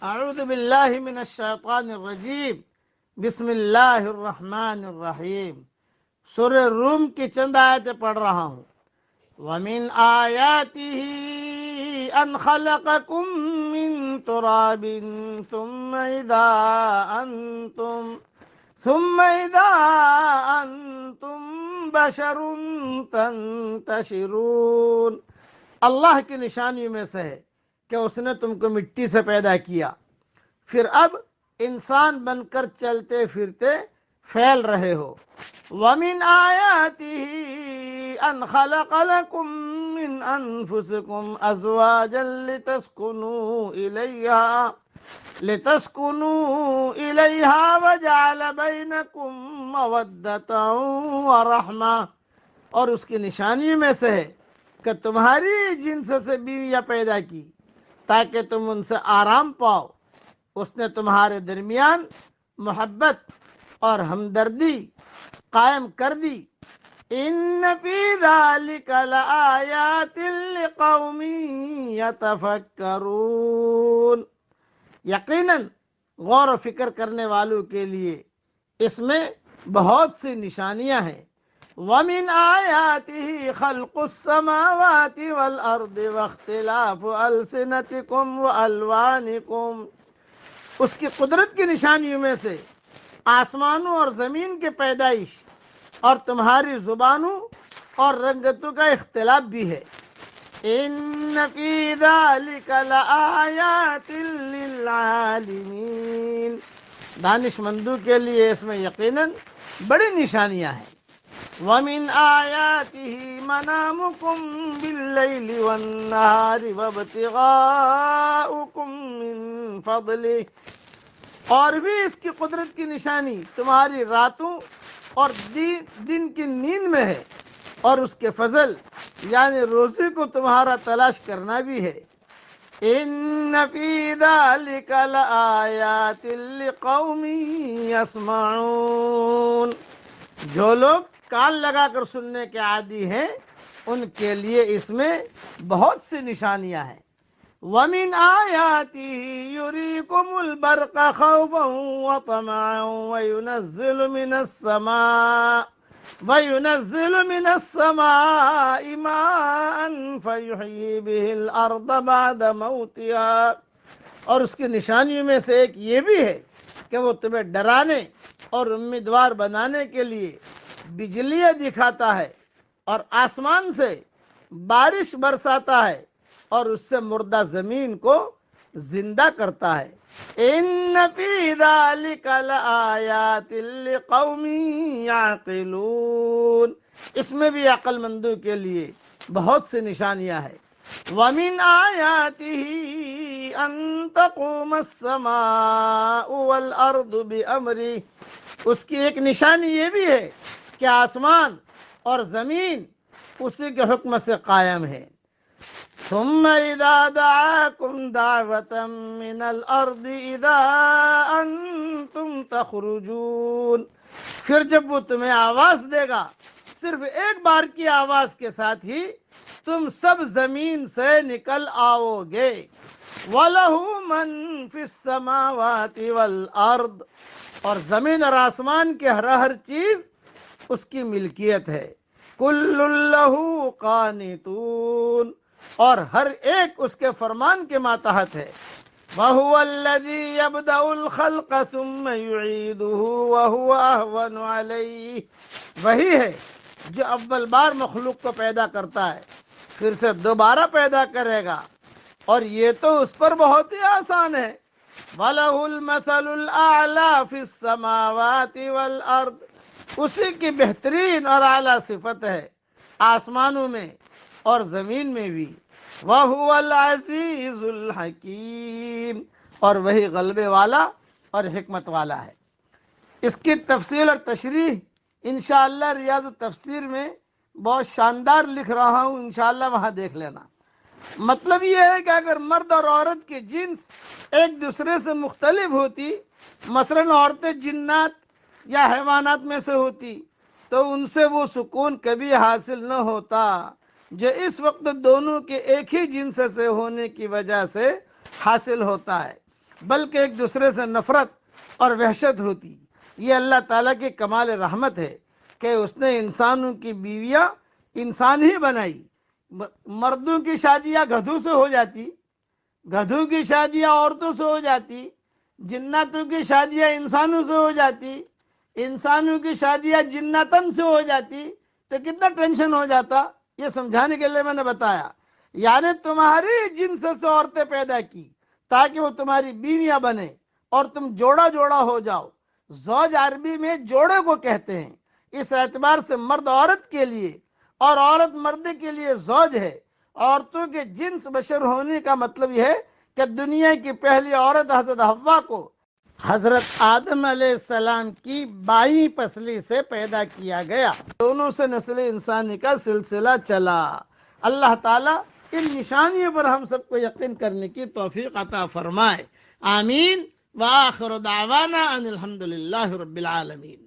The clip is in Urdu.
اعوذ باللہ من الشیطان الرجیم، بسم اللہ الرحمن الرحیم۔ سورہ روم کی چند آیتیں پڑھ رہا ہوں۔ وَمِنْ آيَاتِهِ أَنْ خَلَقَكُم مِّن تُرَابٍ ثُمَّ إِذَا أَنْتُمْ بَشَرٌ تَنْتَشِرُونَ۔ اللہ کی نشانیوں میں سے ہے کہ اس نے تم کو مٹی سے پیدا کیا، پھر اب انسان بن کر چلتے پھرتے پھیل رہے ہو۔ وَمِنْ آيَاتِهِ أَنْ خَلَقَ لَكُم مِّنْ أَنفُسِكُمْ أَزْوَاجًا لِتَسْكُنُوا إِلَيْهَا وَجَعَلَ بَيْنَكُم مَّوَدَّةً وَرَحْمَةً، اور اس کی نشانیوں میں سے ہے کہ تمہاری جنس سے بیویاں پیدا کی تاکہ تم ان سے آرام پاؤ۔ اس نے تمہارے درمیان محبت اور ہمدردی قائم کر دی۔ ان فی ذلک لآیات لقوم یتفکرون، یقیناً غور و فکر کرنے والوں کے لیے اس میں بہت سی نشانیاں ہیں۔ وَمِنْ آيَاتِهِ خَلْقُ السَّمَاوَاتِ وَالْأَرْضِ وَاخْتِلَافُ أَلْسِنَتِكُمْ وَأَلْوَانِكُمْ، اس کی قدرت کی نشانیوں میں سے آسمانوں اور زمین کے پیدائش اور تمہاری زبانوں اور رنگتوں کا اختلاف بھی ہے۔ ان فی ذلک لآیات للعالمین، دانش مندوں کے لیے اس میں یقیناً بڑی نشانیاں ہیں۔ وَمِنْ آيَاتِهِ مَنَامُكُمْ بِاللَّيْلِ وَالنَّهَارِ وَابْتِغَاؤُكُمْ مِنْ فَضْلِهِ، اور بھی اس کی قدرت کی نشانی تمہاری راتوں اور دن کی نیند میں ہے، اور اس کے فضل یعنی روزی کو تمہارا تلاش کرنا بھی ہے۔ ان فی ذلک لآیات لقوم یسمعون، جو لوگ کان لگا کر سننے کے عادی ہیں ان کے لیے اس میں بہت سی نشانیاں ہیں۔ وَمِنْ آيَاتِهِ يُرِيكُمُ الْبَرْقَ خَوْفًا وَطَمَعًا وَيُنَزِّلُ مِنَ السَّمَاءِ مَاءً فَيُحْيِي بِهِ الْأَرْضَ بَعْدَ مَوْتِهَا، اور اس کی نشانیوں میں سے ایک یہ بھی ہے کہ وہ تمہیں ڈرانے اور امیدوار بنانے کے لیے بجلیاں دکھاتا ہے اور آسمان سے بارش برساتا ہے اور اس سے مردہ زمین کو زندہ کرتا ہے۔ ان فی ذلک لآیات لقوم یعقلون، اس میں بھی عقل مندوں کے لیے بہت سی نشانیاں ہیں۔ وَمِنْ آیَاتِهِ أَن تَقُومَ السَّمَاءُ وَالْأَرْضُ بِأَمْرِهِ، اس کی ایک نشانی یہ بھی ہے کہ آسمان اور زمین اسی کے حکم سے قائم ہے۔ ثم اذا دعاكم دعوة من الارض اذا انتم تخرجون، پھر جب وہ تمہیں آواز دے گا صرف ایک بار کی آواز کے ساتھ ہی تم سب زمین سے نکل آؤ گے۔ وَلَهُ مَن فِي السَّمَاوَاتِ وَالْأَرْضِ، اور زمین اور آسمان کی ہر چیز اس کی ملکیت ہے۔ كُلٌّ لَهُ قَانِتُونَ، اور ہر ایک اس کے فرمان کے ماتحت ہے۔ وَهُوَ الَّذِي يَبْدَأُ الْخَلْقَ ثُمَّ يُعِيدُهُ وَهُوَ أَهْوَنُ عَلَيْهِ، وہی ہے جو اول بار مخلوق کو پیدا کرتا ہے پھر سے دوبارہ پیدا کرے گا، اور یہ تو اس پر بہت ہی آسان ہے۔ وَلَهُ الْمَثَلُ الْأَعْلَى فِي السَّمَاوَاتِ وَالْأَرْضِ، اسی کی بہترین اور اعلیٰ صفت ہے آسمانوں میں اور زمین میں بھی۔ وَهُوَ الْعَزِيزُ الْحَكِيمُ، اور وہی غلبے والا اور حکمت والا ہے۔ اس کی تفصیل اور تشریح انشاءاللہ ریاض التفسیر میں بہت شاندار لکھ رہا ہوں، انشاءاللہ وہاں دیکھ لینا۔ مطلب یہ ہے کہ اگر مرد اور عورت کی جنس ایک دوسرے سے مختلف ہوتی، مثلاً عورتیں جنات یا حیوانات میں سے ہوتی، تو ان سے وہ سکون کبھی حاصل نہ ہوتا جو اس وقت دونوں کے ایک ہی جنس سے ہونے کی وجہ سے حاصل ہوتا ہے۔ بلکہ ایک دوسرے سے نفرت اور وحشت ہوتی۔ یہ اللہ تعالیٰ کی کمال رحمت ہے کہ اس نے انسانوں کی بیویاں انسان ہی بنائی۔ مردوں کی شادیاں گدھوں سے ہو جاتی، گدھوں کی شادیاں عورتوں سے ہو جاتی، جناتوں کی شادیاں انسانوں سے ہو جاتی، انسانوں کی شادیاں جناتن سے ہو جاتی، تو کتنا ٹینشن ہو جاتا۔ یہ سمجھانے کے لیے میں نے بتایا، یعنی تمہاری جنس سے عورتیں پیدا کی تاکہ وہ تمہاری بیویاں بنے اور تم جوڑا جوڑا ہو جاؤ۔ زوج عربی میں جوڑے کو کہتے ہیں، اس اعتبار سے مرد عورت کے لیے اور عورت مرد کے لیے زوج ہے۔ عورتوں کے جنس بشر ہونے کا مطلب یہ ہے کہ دنیا کی پہلی عورت حضرت حوا کو حضرت آدم علیہ السلام کی بائیں پسلی سے پیدا کیا گیا، دونوں سے نسل انسانی کا سلسلہ چلا۔ اللہ تعالیٰ ان نشانیوں پر ہم سب کو یقین کرنے کی توفیق عطا فرمائے، آمین۔ وآخر دعوانا ان الحمد للہ رب العالمین۔